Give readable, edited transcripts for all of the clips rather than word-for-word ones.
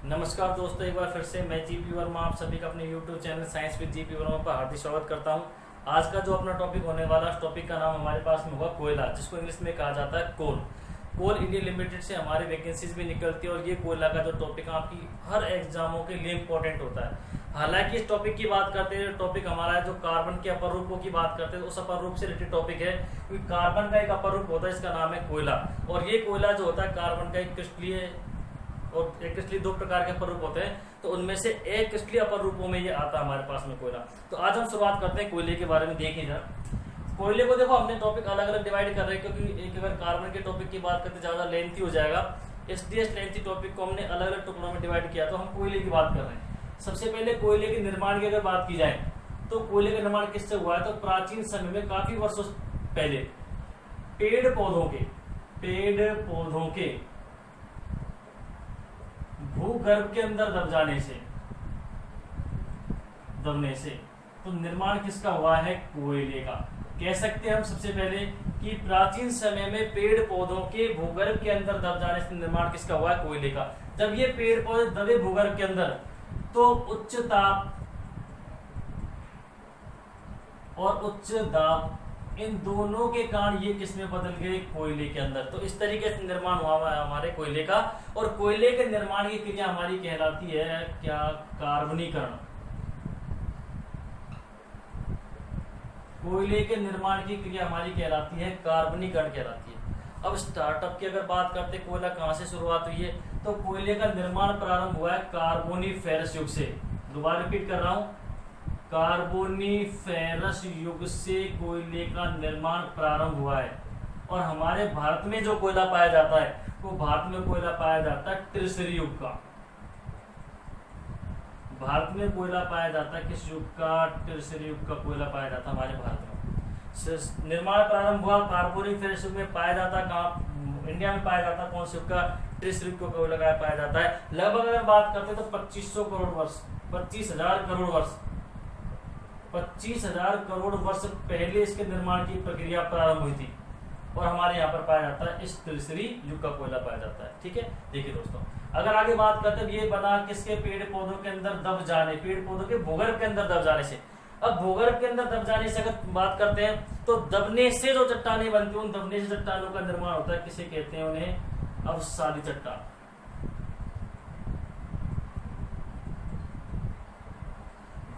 नमस्कार दोस्तों, एक बार फिर से मैं जीपी वर्मा आप सभी का अपने YouTube channel science with GP Verma पर हार्दिक स्वागत करता हूं। आज का जो अपना टॉपिक होने वाला है, टॉपिक का नाम हमारे पास में होगा कोयला, जिसको इंग्लिश में कहा जाता है कोल। कोल इंडिया लिमिटेड से हमारे वैकेंसीज भी निकलती है और ये कोयला का जो टॉपिक है आपकी हर एग्जामों के लिए इंपॉर्टेंट होता है। हालांकि इस टॉपिक की बात करते हैं, टॉपिक हमारा है जो कार्बन के अपर रूपों की बात करते हैं, उस अपर रूप से रिलेटेड टॉपिक है। क्योंकि कार्बन का एक अपर रूप होता है, इसका नाम है कोयला। और ये कोयला जो होता है कार्बन का एक क्रिस्टलीय और एक क्रिस्टलीय दो प्रकार के अपर रूप होते हैं, तो उनमें से एक क्रिस्टलीय अपर रूपों में ये आता है हमारे पास में कोयला। तो आज हम शुरुआत करते हैं कोयले के बारे में। देखिए जरा कोयले को देखो, हमने टॉपिक अलग अलग डिवाइड कर रहे हैं क्योंकि एक बार कार्बन के टॉपिक की बात करते ज्यादा लेंथी हो जाएगा, इसलिए लेंथी टॉपिक को हमने अलग अलग टुकड़ों में डिवाइड किया। तो हम कोयले की बात कर रहे हैं। सबसे पहले कोयले के निर्माण की अगर बात की जाए तो कोयले का निर्माण किससे हुआ है? तो प्राचीन समय में काफी वर्षों पहले पेड़ पौधों के भूगर्भ के अंदर दबने से तो निर्माण किसका हुआ है? कोयले का। कह सकते हैं हम सबसे पहले कि प्राचीन समय में पेड़ पौधों के भूगर्भ के अंदर दब जाने से निर्माण किसका हुआ है? कोयले का। जब ये पेड़ पौधे दबे भूगर्भ के अंदर तो उच्च ताप और उच्च दाब, इन दोनों के कारण ये किसमें बदल गए? कोयले के अंदर। तो इस तरीके से निर्माण हुआ है हमारे कोयले का। और कोयले के निर्माण की क्रिया हमारी कहलाती है क्या? कार्बनीकरण। कोयले के निर्माण की क्रिया हमारी कहलाती है कार्बनीकरण कहलाती है। अब स्टार्टअप की अगर बात करते कोयला कहां से शुरुआत हुई है, तो कोयले का निर्माण प्रारंभ हुआ है कार्बोनिफेरस युग से। दोबारा रिपीट कर रहा हूं, कार्बोनिफेरस युग से कोयले का निर्माण प्रारंभ हुआ है। और हमारे भारत में जो कोयला पाया जाता है वो भारत में कोयला पाया जाता है ट्रिशरी युग का। भारत में कोयला पाया जाता है किस युग का? ट्रिशरी युग का कोयला पाया जाता है हमारे भारत में। निर्माण प्रारंभ हुआ कार्बोनिफेरस युग में। पाया जाता कहाँ? इंडिया में पाया जाता कौन से युग का? ट्रिशरी युग का कोयला पाया जाता है। लगभग अगर बात करते तो 2500 करोड़ वर्ष, 25,000 करोड़ वर्ष, 25,000 करोड़ वर्ष पहले इसके निर्माण की प्रक्रिया प्रारंभ हुई थी। और हमारे यहाँ पर पाया जाता है इस ट्रिशरी युग का कोयला पाया जाता है। ठीक है, देखिए दोस्तों, अगर आगे बात करते हैं, ये बना किसके? पेड़ पौधों के अंदर दब जाने, पेड़ पौधों के भूगर्भ के अंदर दब जाने से। अब भूगर्भ के अंदर दब जाने से अगर बात करते हैं तो दबने से जो चट्टानें बनती हैं, उन दबने से चट्टानों का निर्माण होता है। किसे कहते हैं? उन्हें अवसादी चट्टान।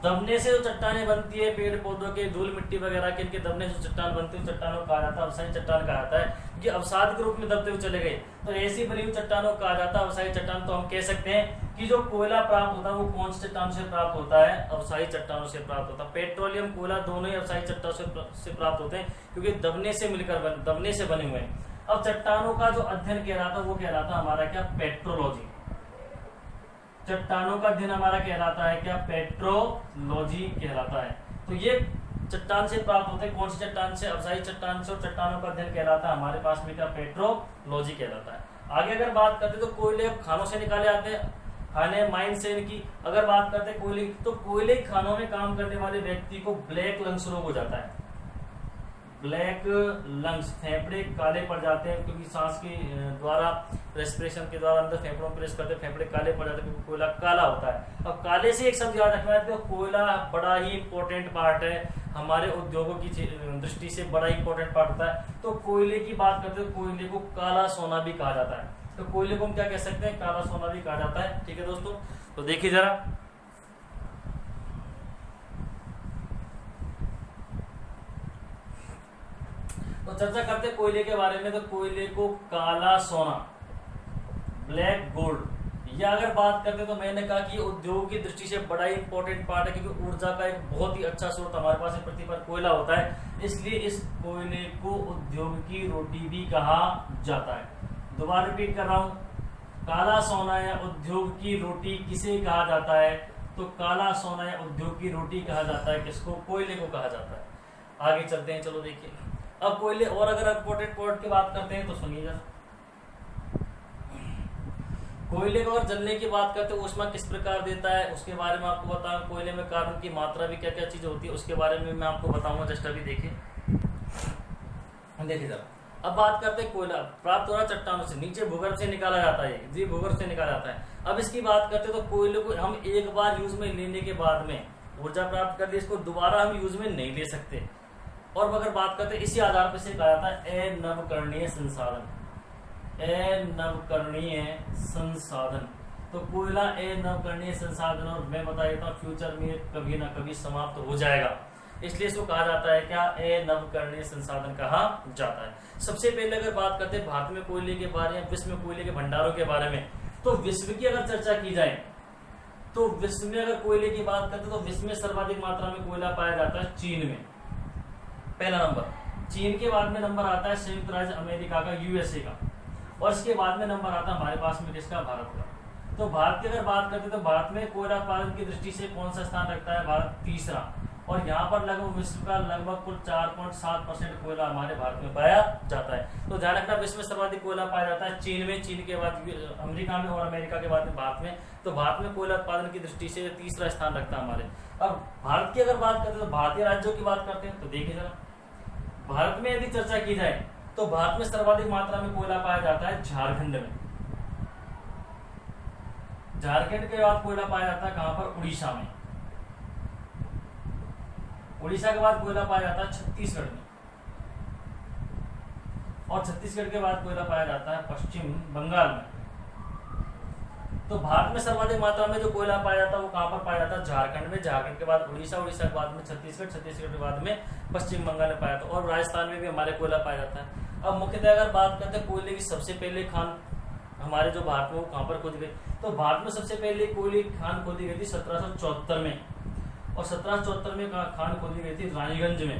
दबने से जो चट्टानें बनती है पेड़ पौधों के, धूल मिट्टी वगैरह के, इनके दबने से चट्टान बनती है, चट्टानों को कहा जाता है अवसादी चट्टान कहा जाता है। ये अवसाद के रूप में दबते हुए चले गए तो ऐसी बनी हुई चट्टानों को कहा जाता है अवसादी चट्टान। तो हम कह सकते हैं कि जो कोयला प्राप्त होता है वो कौन सी चट्टान से प्राप्त होता है? अवसादी चट्टानों से प्राप्त होता है। पेट्रोलियम, कोयला दोनों ही अवसादी चट्टानों से प्राप्त होते हैं क्योंकि दबने से बने हुए हैं। अब चट्टानों का जो अध्ययन कहलाता है वो कहलाता है हमारा क्या? पेट्रोलॉजी। चट्टानों का अध्ययन हमारा कहलाता है क्या? पेट्रोलॉजी कहलाता है। तो ये चट्टान से प्राप्त होते हैं। कौन सी चट्टान से? अवसादी चट्टान से। और चट्टानों का अध्ययन कहलाता है हमारे पास में क्या? पेट्रोलॉजी कहलाता है। आगे अगर बात करते तो कोयले खानों से निकाले आते हैं, खाने माइन से इनकी अगर बात करते हैं कोयले, तो कोयले खानों में काम करने वाले व्यक्ति को ब्लैक लंग्स रोग हो जाता है। ब्लैक लंग्स, फेफड़े काले पड़ जाते हैं क्योंकि सांस के द्वारा, रेस्पिरेशन के द्वारा अंदर फेफड़ों में प्रेस करते हैं, फेफड़े काले पड़ जाते हैं क्योंकि कोयला काला होता है। अब काले से एक शब्द याद रखना है, तो कोयला बड़ा ही इंपॉर्टेंट पार्ट है हमारे उद्योगों की दृष्टि से, बड़ा इंपॉर्टेंट पार्ट होता है। तो कोयले की बात करते हैं, कोयले को काला सोना भी कहा जाता है। तो कोयले को हम क्या कह सकते हैं? काला सोना भी कहा जाता है। ठीक है दोस्तों, तो देखिए जरा, तो चर्चा करते हैं कोयले के बारे में। तो कोयले को काला सोना, ब्लैक गोल्ड, या अगर बात करते तो मैंने कहा कि उद्योग की दृष्टि से बड़ा ही इंपॉर्टेंट पार्ट है क्योंकि ऊर्जा का एक बहुत ही अच्छा स्रोत हमारे पास पृथ्वी पर कोयला होता है, इसलिए इस कोयले को उद्योग की रोटी भी कहा जाता है। दोबारा रिपीट कर रहा हूं, काला सोना या उद्योग की रोटी किसे कहा जाता है? तो काला सोना या उद्योग की रोटी कहा जाता है किसको? कोयले को कहा जाता है। आगे चलते हैं, चलो देखिए अब कोयले और अगर इंपॉर्टेंट पॉइंट की बात करते हैं तो सुनिएगा। कोयले को अगर जलने की बात करते हैं ऊष्मा किस प्रकार देता है उसके बारे में आपको बताऊं। कोयले में कार्बन की मात्रा भी क्या क्या चीज होती है उसके बारे में मैं आपको बताऊंगा। जस्ट अभी देखिए जरा, अब बात करते हैं कोयला प्राप्त हो रहा चट्टानों से, नीचे भूगर्भ से निकाला जाता है, जी भूगर्भ से निकाला जाता है। अब इसकी बात करते हैं तो कोयले को हम एक बार यूज में लेने के बाद में ऊर्जा प्राप्त कर ली, इसको दोबारा हम यूज में नहीं ले सकते। और अगर बात करते हैं इसी आधार पर से कहा जाता है अनवकरणीय संसाधन, अनवकरणीय संसाधन। तो कोयला अनवकरणीय संसाधन, और मैं बता देता हूँ फ्यूचर में कभी ना कभी समाप्त हो जाएगा, इसलिए इसको कहा जाता है क्या, अनवकरणीय संसाधन कहा जाता है। सबसे पहले अगर बात करते हैं भारत में कोयले के बारे में, विश्व में कोयले के भंडारों के बारे में, तो विश्व की अगर चर्चा की जाए तो विश्व में अगर कोयले की बात करते हैं तो विश्व में सर्वाधिक मात्रा में कोयला पाया जाता है चीन में, पहला नंबर। चीन के बाद में नंबर आता है संयुक्त राज्य अमेरिका का, यूएसए का, और इसके बाद में नंबर आता है हमारे पास में किसका, भारत का। तो भारत की अगर बात करते हैं तो भारत में कोयला उत्पादन की दृष्टि से कौन सा स्थान रखता है, भारत तीसरा, और यहाँ पर लगभग विश्व का लगभग कुल 4.7% कोयला हमारे भारत में पाया जाता है। तो ध्यान रखना विश्व में सर्वाधिक कोयला पाया जाता है चीन में, चीन के बाद अमेरिका में, और अमेरिका के बाद में भारत में। तो भारत में कोयला उत्पादन की दृष्टि से तीसरा स्थान रखता है हमारे। अब भारत की अगर बात करते हैं तो भारतीय राज्यों की बात करते हैं तो देखिए जरा, भारत में यदि चर्चा की जाए तो भारत में सर्वाधिक मात्रा में कोयला पाया जाता है झारखंड में, झारखंड के बाद कोयला पाया जाता है कहां पर, उड़ीसा में, उड़ीसा के बाद कोयला पाया जाता है छत्तीसगढ़ में, और छत्तीसगढ़ के बाद कोयला पाया जाता है पश्चिम बंगाल में। तो भारत में सर्वाधिक मात्रा में जो कोयला पाया जाता है वो कहां पर पाया जाता है, झारखंड में, झारखंड के बाद उड़ीसा, उड़ीसा के बाद में छत्तीसगढ़, छत्तीसगढ़ के बाद में पश्चिम बंगाल में पाया जाता है, और राजस्थान में भी हमारे कोयला पाया जाता है। अब मुख्यतः अगर बात करते हैं कोयले की सबसे पहले खान हमारे जो भारत में वो कहां पर खोदी गई, तो भारत में सबसे पहले कोयले की खान खोदी गई थी 1774 में, और 1774 में खान खोदी गई थी रानीगंज में।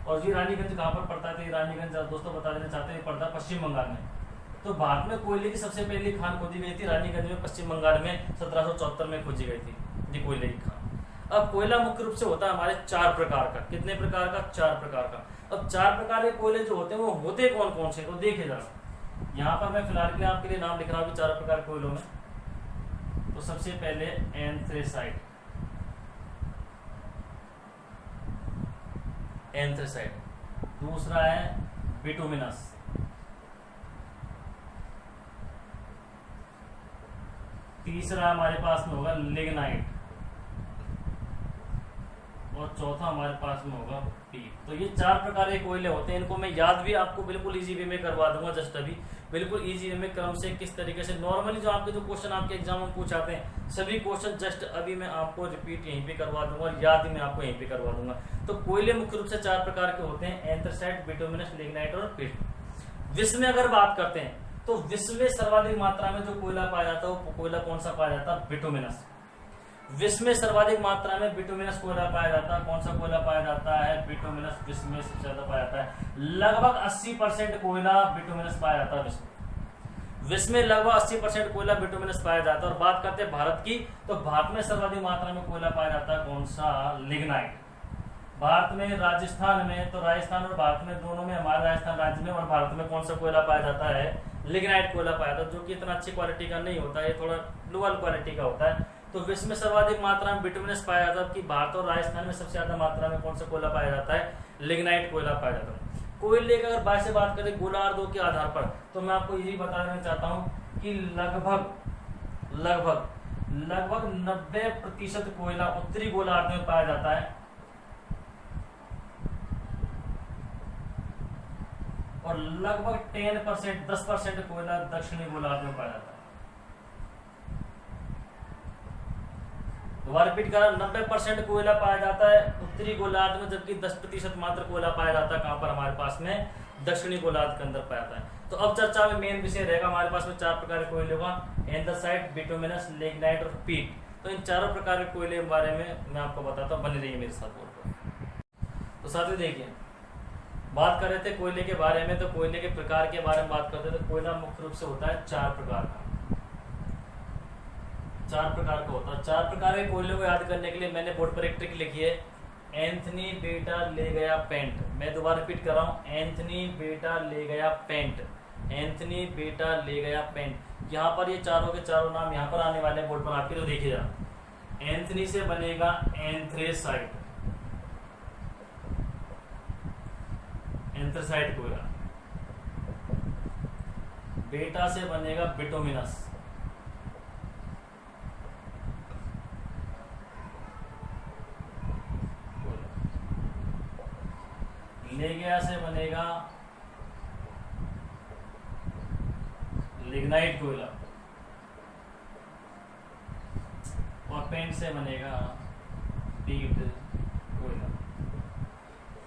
और ये रानीगंज कहाँ पर पड़ता है, रानीगंज दोस्तों बता देना चाहते हैं पड़ता है पश्चिम बंगाल में। तो भारत में कोयले की सबसे पहली खान खोदी गई थी रानीगंज में, पश्चिम बंगाल में 1774 में खोजी गई थी ये कोयले की खान। अब कोयला मुख्य रूप से होता है हमारे 4 प्रकार का, कितने प्रकार का, 4 प्रकार का। अब 4 प्रकार के कोयले जो होते हैं वो होते कौन कौन से, तो देखिए जरा, यहाँ पर मैं फिलहाल के लिए आपके लिए नाम लिख रहा हूँ 4 प्रकार के कोयलों में। तो सबसे पहले एंथ्रेसाइट, एंथ्रेसाइट, दूसरा है बिटुमिनस, तीसरा हमारे पास में होगा लिग्नाइट, और चौथा हमारे पास में होगा पीट। तो ये 4 प्रकार के कोयले होते हैं, इनको मैं याद भी आपको बिल्कुल इजी वे में करवा दूंगा, जस्ट अभी बिल्कुल इजी वे में क्रम से किस तरीके से नॉर्मली जो आपके जो क्वेश्चन आपके एग्जाम में पूछाते हैं सभी क्वेश्चन जस्ट अभी मैं आपको रिपीट यहीं पे करवा दूंगा, और याद भी मैं आपको यहीं पे करवा दूंगा। तो कोयले मुख्य रूप से 4 प्रकार के होते हैं, एंथ्रेसाइट, बिटुमिनस, लिग्नाइट और पीट। विश्व में अगर बात करते हैं तो विश्व में सर्वाधिक मात्रा में जो कोयला पाया जाता है वो कोयला कौन सा पाया जाता है, बिटुमिनस। विश्व में सर्वाधिक मात्रा में बिटुमिनस कोयला पाया जाता है, कौन सा कोयला पाया जाता है, बिटुमिनस विश्व में सबसे ज्यादा पाया जाता है। लगभग 80% कोयला बिटुमिनस पाया जाता है विश्व में लगभग 80% कोयला बिटुमिनस पाया जाता है। और बात करते हैं भारत की, तो भारत में सर्वाधिक मात्रा में कोयला पाया जाता है कौन सा, लिग्नाइट। भारत में, राजस्थान में, तो राजस्थान और भारत में दोनों में, हमारे राजस्थान राज्य में और भारत में कौन सा कोयला पाया जाता है, लिग्नाइट कोयला पाया जाता है, जो कि इतना अच्छी क्वालिटी का नहीं होता है, ये थोड़ा लोअर क्वालिटी का होता है। तो विश्व में सर्वाधिक मात्रा में बिटुमिनस पाया जाता है, कि भारत और राजस्थान में सबसे ज्यादा मात्रा में कौन सा कोयला पाया जाता है, लिग्नाइट कोयला पाया जाता है। कोयले की अगर बात से बात करें गोलार्धों के आधार पर, तो मैं आपको यही बताना चाहता हूं कि लगभग 90% कोयला उत्तरी गोलार्ध में पाया जाता है, और लगभग 10% कोयला दक्षिणी गोलार्ध में पाया जाता है। दोबारा रिपीट करा, 90% कोयला पाया जाता है उत्तरी गोलार्ध में, जबकि 10% मात्र कोयला पाया जाता है कहां पर, हमारे पास में दक्षिणी गोलार्ध के अंदर पाया जाता है। तो अब चर्चा में मेन विषय रहेगा हमारे पास में 4 प्रकार के कोयले का, एंथ्रेसाइट, बिटुमिनस, लिग्नाइट और पीट। तो इन 4 प्रकार के कोयले के बारे में मैं आपको बताता हूँ, बने रहिए मेरे साथ बोर्ड पर। तो साथियों देखिए, बात कर रहे थे कोयले के बारे में, तो कोयले के प्रकार के बारे में बात करते थे। तो कोयला मुख्य रूप से होता है 4 प्रकार का, 4 प्रकार का होता है। 4 प्रकार के कोयले को याद करने के लिए मैंने बोर्ड पर एक ट्रिक लिखी है, एंथनी बेटा ले गया पेंट। मैं दोबारा रिपीट कर रहा हूँ, एंथनी बेटा ले गया पेंट, एंथनी बेटा ले गया पेंट। यहाँ पर ये चारों के चारों नाम यहाँ पर आने वाले हैं बोर्ड पर आपके, तो देखिए जरा, एंथनी से बनेगा एंथ्रेसाइट, एंथ्रेसाइट कोयला। बेटा से बनेगा बिटुमिनस, लेगिया से बनेगा लिग्नाइट कोयला, और पेंट से बनेगा पीट कोयला।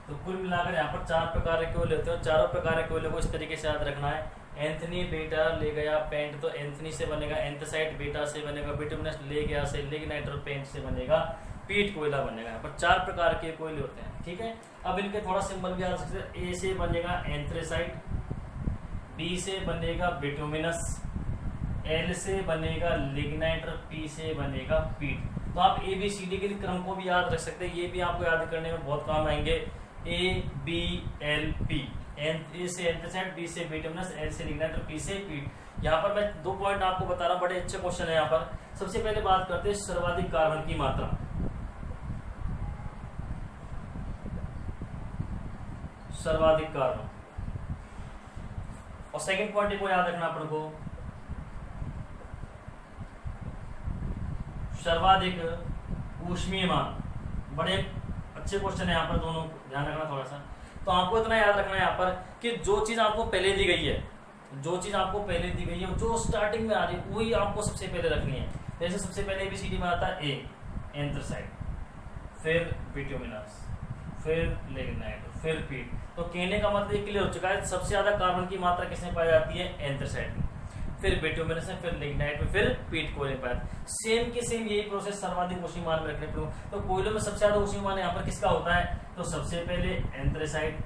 तो कुल मिलाकर यहाँ पर 4 प्रकार के कोयले होते हैं, और चारों प्रकार के कोयले को इस तरीके से याद रखना है। एंथनी, बेटा, ले गया, पेंट। तो एंथनी से बनेगा एंथसाइट, बेटा से बनेगा बिटुमिनस, ले गया से लिग्नाइट, और पेंट से बनेगा पीट कोयला बनेगा। यहाँ पर 4 प्रकार के कोयले होते हैं, ठीक है। अब इनके थोड़ा सिंबल भी याद सकते हैं। ए से बनेगा एंथ्रेसाइट, बी से बनेगा बिटुमिनस, एल से बनेगा लिग्नाइट, और पी से बनेगा पीट। तो आप ABCD के क्रम को भी याद रख सकते हैं, ये भी आपको याद करने में बहुत काम आएंगे। ABLP, ए से एंथ्रेसाइट, बी से बिटुमिनस, एल से लिग्नाइट, और पी से पीट। यहाँ पर मैं 2 पॉइंट आपको बता रहा हूँ, बड़े अच्छे क्वेश्चन है यहाँ पर। सबसे पहले बात करते हैं सर्वाधिक कार्बन की मात्रा। सर्वाधिक कार्बन, और सेकंड पॉइंट को याद रखना अपन को, सर्वाधिक ऊष्मीयमान। बड़े अच्छे क्वेश्चन है यहाँ पर, दोनों ध्यान रखना थोड़ा सा। तो आपको इतना याद रखना है यहाँ पर कि जो चीज आपको पहले दी गई है, जो चीज आपको पहले दी गई है, जो स्टार्टिंग में आ रही है, वही आपको सबसे पहले रखनी है। जैसे सबसे पहले ABCD में आता है ए एंथ्रेसाइट, फिर बिटुमिनस, फिर लिग्नाइट, फिर पीट। तो कहने का मतलब क्लियर हो चुका है, सबसे ज्यादा कार्बन की मात्रा किसमें पाई जाती है? एंथ्रेसाइट में, फिर बिटुमिनस में, फिर लिग्नाइट में, फिर पीट कोयले में पाया। सेम के सेम यही प्रोसेस सर्वाधिक ऊष्मीयमान में रखने पर। तो कोयलों में सबसे ज्यादा ऊष्मीयमान यहाँ पर किसका होता है? तो सबसे पहले एंथ्रेसाइट,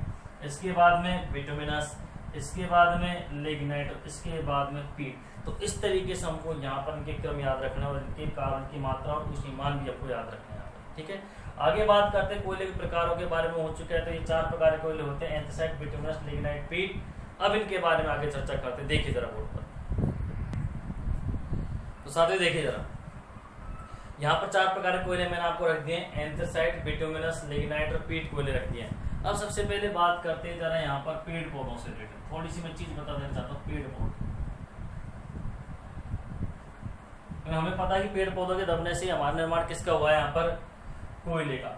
इसके बाद में बिटुमिनस, इसके बाद में लिग्नाइट, इसके बाद में पीट। तो इस तरीके से हमको यहाँ पर इनके क्रम याद रखना है, और इनके कार्बन की मात्रा और ऊष्मीयमान भी आपको याद रखना है, ठीक है। आगे बात करते हैं कोयले के प्रकारों के बारे में, हो चुका है। तो ये 4 प्रकार के कोयले होते हैं, एंथ्रेसाइट, बिटुमिनस, लिग्नाइट, पीट। अब इनके बारे में आगे चर्चा करते हैं। देखिए जरा बोर्ड पर, तो साथ ही देखिए जरा, यहाँ पर 4 प्रकार के कोयले मैंने आपको रख दिए, एंथ्रेसाइट, बिटुमिनस, लिग्नाइट और पीट कोयले रख दिए। अब सबसे पहले बात करते हैं जरा यहाँ पर पेड़ पौधों से रिलेटेड। थोड़ी सी मैं चीज बता देना चाहता हूँ। पेड़ पौधे, हमें पता है कि पेड़ पौधों के दबने से हमारा निर्माण किसका हुआ है? यहाँ पर कोयले का।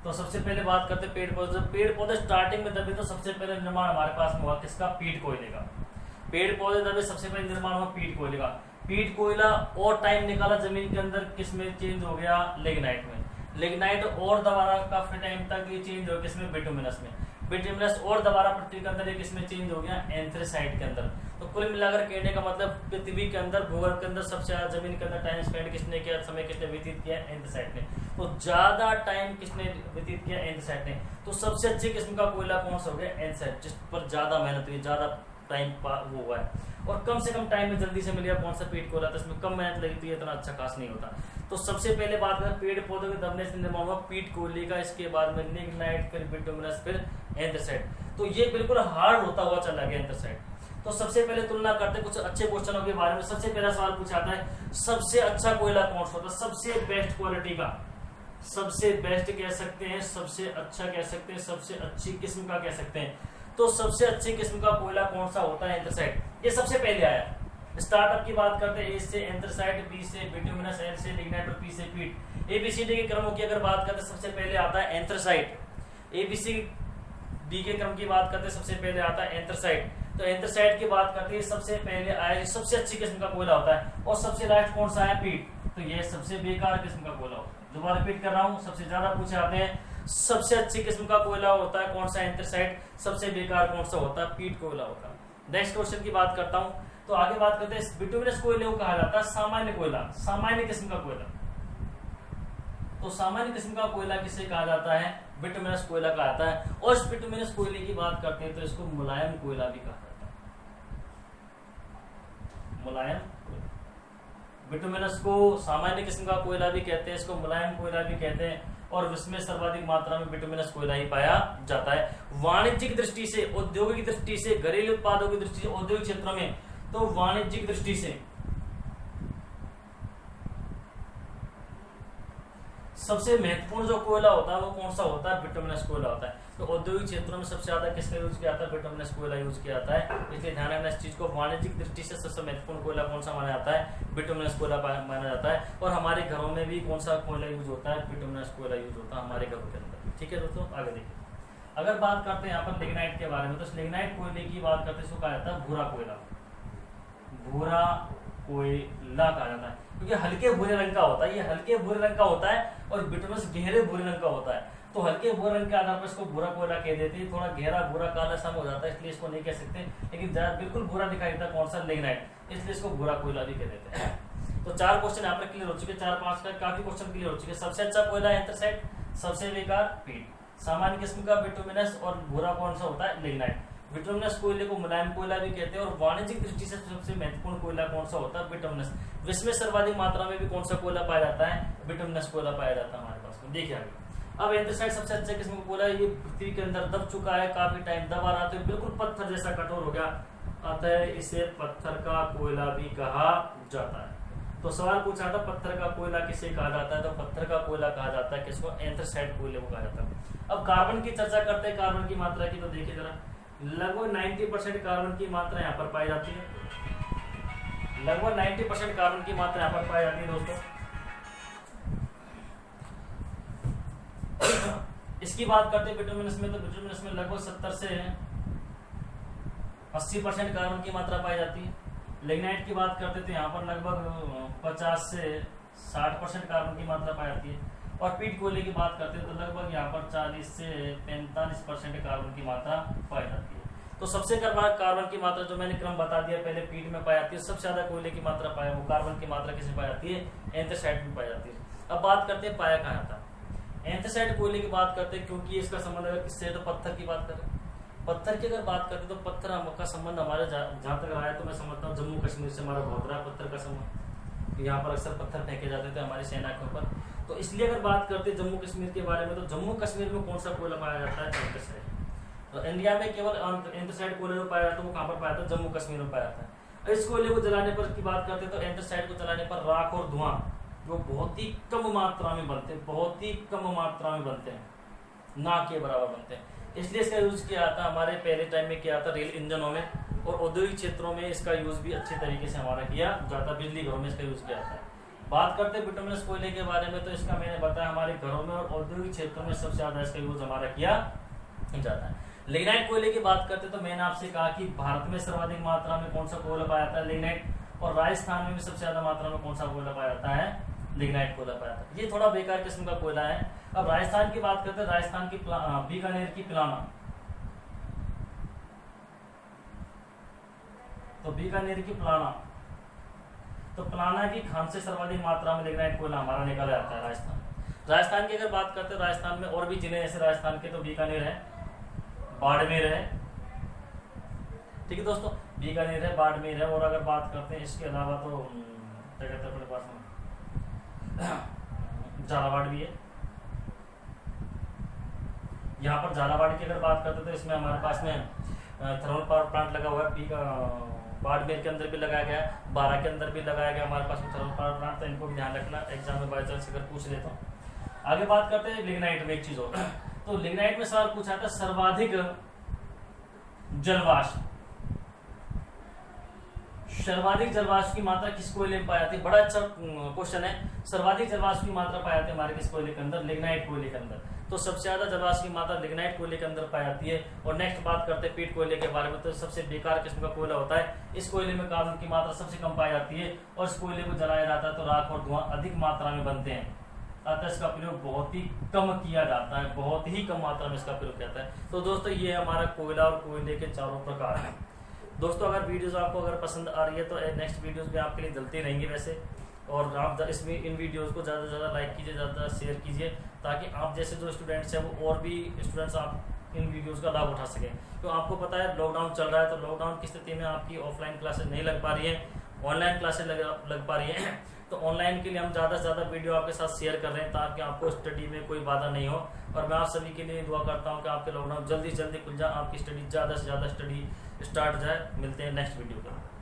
तो सबसे पहले बात करते हैं पेड़ पौधे। जब पेड़ पौधे स्टार्टिंग में दबे तो सबसे पहले निर्माण हमारे पास में हुआ किसका? पीट कोयले का। पेड़ पौधे दबे, सबसे पहले निर्माण हुआ पीट कोयले का। पीट कोयला और टाइम निकाला जमीन के अंदर, किसमें चेंज हो गया? लिग्नाइट में। लिग्नाइट और दोबारा काफी टाइम तक ये चेंज हो गया किसमें? बिटुमिनस में। बिटुमिनस और दोबारा पृथ्वी के अंदर ये किसमें चेंज हो गया? एंथ्रेसाइट के अंदर। तो कुल मिलाकर कहने का मतलब पृथ्वी के अंदर, भूगर्भ के अंदर सबसे ज्यादा जमीन के अंदर टाइम स्पेंड किसने किया? समय किसने व्यतीत किया? एंथ्रेसाइट ने। तो ज्यादा टाइम किसने व्यतीत किया? एंथ्रेसाइट ने। तो सबसे अच्छी किस्म का कोयला कौन सा हो गया? एंथ्रेसाइट, जिस पर ज्यादा मेहनत हुई, ज्यादा टाइम वो हुआ है, और कम से कम टाइम में जल्दी से मिल गया। कौन सा? पीट कोयला। तो इसमें कम मेहनत लगी तो ये इतना अच्छा खास नहीं होता। तो सबसे पहले बात करें पेड़ पौधों के दबने से निर्माण हुआ पीट कोयले का, इसके बाद में लिग्नाइट, फिर बिटुमिनस, फिर एंथ्रेसाइट। तो ये बिल्कुल हार्ड होता हुआ चला गया एंथ्रेसाइट। तो सबसे पहले तुलना करते कुछ अच्छे क्वेश्चनों के बारे में। सबसे पहला सवाल पूछा जाता है, सबसे अच्छा कोयला कौन सा होता है? सबसे बेस्ट क्वालिटी का, सबसे बेस्ट कह सकते हैं, सबसे अच्छा कह सकते हैं, सबसे अच्छी किस्म का कह सकते हैं। तो सबसे अच्छी किस्म का कोयला कौन सा होता है? एंथ्रेसाइट। ये सबसे पहले आया। स्टार्टअप की बात करते हैं, ए से एंथ्रेसाइट, बी से बिटुमिनस, एल से लिग्नाइट और पी से पीट। ABCD के क्रमों की अगर बात करते हैं, सबसे पहले आता है एंथ्रेसाइट। ABCD के क्रम की बात करते हैं, सबसे पहले आता है एंथ्रेसाइट। तो एंथ्रेसाइट की बात करते हैं, सबसे पहले आया, सबसे अच्छी किस्म का कोयला होता है। और सबसे लास्ट कौन सा है? पीट। तो ये सबसे बेकार किस्म का कोयला होता है। दोबारा रिपीट कर रहा हूँ, सबसे ज्यादा पूछे जाते हैं, सबसे अच्छी किस्म का कोयला होता है कौन सा? एंथ्रेसाइट। सबसे बेकार कौन सा होता है? पीट कोयला होता है। नेक्स्ट क्वेश्चन की बात करता हूं। तो आगे बात करते हैं, बिटुमिनस कोयले को कहा जाता है सामान्य कोयला, सामान्य किस्म का कोयला। तो सामान्य किस्म का कोयला किसे कहा जाता है? बिटुमिनस कोयला कहा जाता है। और इस बिटुमिनस कोयले की बात करते हैं तो इसको मुलायम कोयला भी कहा जाता है। मुलायम कोयला। बिटुमिनस को सामान्य किस्म का कोयला भी कहते हैं, इसको मुलायम कोयला भी कहते हैं। और इसमें सर्वाधिक मात्रा में बिटुमिनस कोयला ही पाया जाता है। वाणिज्यिक दृष्टि से, औद्योगिक दृष्टि से, घरेलू उत्पादों की दृष्टि से, औद्योगिक क्षेत्रों में, तो वाणिज्यिक दृष्टि से सबसे महत्वपूर्ण जो कोयला होता है वो कौन सा होता है? बिटुमिनस कोयला होता है। तो औद्योगिक क्षेत्रों में सबसे ज्यादा किसका यूज किया जाता है? बिटुमिनस कोयला यूज किया जाता है। इसलिए ध्यान रखना इस चीज को। वाणिज्यिक दृष्टि से सबसे महत्वपूर्ण कोयला कौन सा माना जाता है? बिटुमिनस कोयला माना जाता है। और हमारे घरों में भी कौन सा कोयला यूज होता है? बिटुमिनस कोयला यूज होता है हमारे घरों के अंदर। ठीक है दोस्तों, आगे देखिए। अगर बात करते हैं यहाँ पर लिग्नाइट के बारे में, तो लिग्नाइट कोयले की बात करते हैं, इसको कहा जाता है भूरा कोयला। भूरा कोयला कहा जाता है क्योंकि हल्के भूरे रंग का होता है। ये हल्के भूरे रंग का होता है और बिटुमिनस गहरे भूरे रंग का होता है। तो हल्के भूरे रंग के आधार पर इसको भूरा कोयला कह देते हैं। थोड़ा गहरा भूरा काला सा हो जाता है, इसलिए इसको नहीं कह सकते। लेकिन बिल्कुल भूरा दिखाई देता है कौन सा? लिग्नाइट, इसलिए इसको भूरा कोयला भी कह देते हैं। तो 4 क्वेश्चन यहाँ पर क्लियर हो चुके, 4-5 का काफी क्वेश्चन क्लियर हो चुके। सबसे अच्छा कोयला एंथ्रासाइट, सबसे बेकार पीट। सामान्य किस्म का बिटुमिनस और भूरा कौन सा होता है? लिग्नाइट। बिटुमिनस कोयले को मुलायम कोयला भी कहते हैं। और वाणिज्यिक दृष्टि से सबसे महत्वपूर्ण कोयला कौन सा होता है? बिटुमिनस। विश्व में सर्वाधिक मात्रा में भी कौन सा कोयला पाया जाता है? बिटुमिनस कोयला पाया जाता है हमारे पास में। देखिए आगे। अब एंथ्रासाइट सबसे अच्छे किस्म का कोयला, ये पृथ्वी के अंदर दब चुका है, काफी टाइम दबा रहा है, बिल्कुल पत्थर जैसा कठोर हो गया, अतः इसे पत्थर का कोयला भी कहा जाता है। तो सवाल पूछा था पत्थर का कोयला किसे कहा जाता है? तो पत्थर का कोयला कहा जाता है किसको? एंथ्रासाइट कोयले को कहा जाता है। अब कार्बन की चर्चा करते हैं, कार्बन की मात्रा की। तो देखिए जरा, लगभग 90% कार्बन की मात्रा यहाँ पर पाई जाती है। लगभग 90% कार्बन की मात्रा यहाँ पर पाई जाती है दोस्तों। इसकी बात करते हैं बिटुमिनस में, तो बिटुमिनस में लगभग 70 से 80% कार्बन की मात्रा पाई जाती है। लिग्नाइट की बात करते थे, यहाँ पर लगभग 50 से 60% कार्बन की मात्रा पाई जाती है। और पीट कोयले की बात करते हैं तो लगभग यहाँ पर 40 से 45% कार्बन की मात्रा पाई जाती है। तो सबसे कार्बन की मात्रा जो मैंने क्रम बता दिया पहले, पीट में पाई जाती है। सबसे ज्यादा कोयले की मात्रा पाया, वो कार्बन की मात्रा किसे पाई जाती है? एंथ्रासाइट में पाई जाती है। अब बात करते हैं पाया कहाँ जाता है। एंथ्रासाइट कोयले की बात करते हैं क्योंकि इसका संबंध अगर किससे है तो पत्थर की बात करें। पत्थर की अगर बात करते तो पत्थर का संबंध हमारे जहां तक रहा है तो मैं समझता हूँ जम्मू कश्मीर से हमारा बहुत रहा है पत्थर का संबंध। यहाँ पर अक्सर पत्थर फेंके जाते थे हमारी सेना के ऊपर। तो इसलिए अगर बात करते हैं जम्मू कश्मीर के बारे में, तो जम्मू कश्मीर में कौन सा कोयला पाया जाता है? एंथ्रासाइट। तो इंडिया में केवल एंथ्रासाइट कोयला जो पाया जाता है वो कहाँ पर पाया जाता है? जम्मू कश्मीर में पाया जाता है। इस कोयले को जलाने पर की बात करते हैं तो एंथ्रासाइट को जलाने पर राख और धुआं जो बहुत ही कम मात्रा में बनते हैं, बहुत ही कम मात्रा में बनते हैं, ना के बराबर बनते हैं। इसलिए इसका यूज किया जाता है हमारे पहले टाइम में किया जाता रेल इंजनों में, और औद्योगिक क्षेत्रों में इसका यूज भी अच्छे तरीके से हमारा किया जाता है। बिजली घरों में इसका यूज किया जाता है। बात करते हैं बिटुमिनस कोयले के बारे में, तो इसका मैंने बताया हमारे घरों में और औद्योगिक क्षेत्रों में सबसे ज्यादा इसका यूज हमारा किया जाता है। लिग्नाइट कोयले की बात करते तो मैंने आपसे कहा कि भारत में सर्वाधिक मात्रा में कौन सा कोयला पाया जाता है? लिग्नाइट। और राजस्थान में भी सबसे ज्यादा मात्रा में कौन सा कोयला पाया जाता है? लिग्नाइट कोयला पाया जाता है। ये थोड़ा बेकार किस्म का कोयला है। अब राजस्थान की बात करते हैं, राजस्थान की बीकानेर की पिलाना, तो बीकानेर की पिलाना, तो पिलाना की खान से सर्वाधिक मात्रा में लिग्नाइट कोयला हमारा निकाला जाता है राजस्थान। राजस्थान की अगर बात करते हैं, राजस्थान में और भी जिले ऐसे राजस्थान के तो बीकानेर है, बाड़मेर है, ठीक है दोस्तों, बीकानेर है, बाड़मेर है। और अगर बात करते हैं इसके अलावा तो क्या कहते हैं अपने पास में झालावाड़ भी है। यहाँ पर झालावाड़ की अगर बात करते हैं तो इसमें हमारे पास में थर्मल पावर प्लांट लगा हुआ है। बाड़मेर के अंदर भी लगाया गया है, बारा के अंदर भी लगाया गया हमारे पास में थर्मल पावर प्लांट। तो इनको भी ध्यान रखना, एग्जाम में बाई चांस अगर पूछ लेता हूँ। आगे बात करते हैं लिग्नाइट में एक चीज और। तो लिग्नाइट में सवाल पूछा था सर्वाधिक जलवाष्प, सर्वाधिक जलवाष्प की मात्रा किस कोयले में पाई जाती है? बड़ा अच्छा क्वेश्चन है। सर्वाधिक जलवाष्प की मात्रा पाई जाती है हमारे किस कोयले के अंदर? लिग्नाइट कोयले के अंदर। तो सबसे ज्यादा जलवाष्प की मात्रा लिग्नाइट कोयले के अंदर पाई जाती है। और नेक्स्ट बात करते हैं पीट कोयले के बारे में, तो सबसे बेकार किस्म का कोयला होता है। इस कोयले में कार्बन की मात्रा सबसे कम पाई जाती है और इस कोयले को जलाया जाता है तो राख और धुआं अधिक मात्रा में बनते हैं, अतः इसका प्रयोग बहुत ही कम किया जाता है, बहुत ही कम मात्रा में इसका प्रयोग किया जाता है। तो दोस्तों ये हमारा कोयला और कोयले के चारों प्रकार हैं। दोस्तों अगर वीडियोस आपको अगर पसंद आ रही है तो नेक्स्ट वीडियोस भी आपके लिए जलती रहेंगी वैसे, और आप इसमें इन वीडियोस को ज़्यादा से ज़्यादा लाइक कीजिए, ज़्यादा शेयर कीजिए, ताकि आप जैसे जो स्टूडेंट्स हैं वो और भी स्टूडेंट्स आप इन वीडियोस का लाभ उठा सकें। तो आपको पता है लॉकडाउन चल रहा है, तो लॉकडाउन की स्थिति में आपकी ऑफलाइन क्लासेस नहीं लग पा रही है, ऑनलाइन क्लासेस लग पा रही है। तो ऑनलाइन के लिए हम ज़्यादा से ज़्यादा वीडियो आपके साथ शेयर कर रहे हैं ताकि आपको स्टडी में कोई बाधा नहीं हो। और मैं आप सभी के लिए दुआ करता हूँ कि आपके लॉकडाउन जल्दी से जल्दी खुल जाए, आपकी स्टडी ज़्यादा से ज़्यादा स्टडी स्टार्ट जाए। मिलते हैं नेक्स्ट वीडियो पर।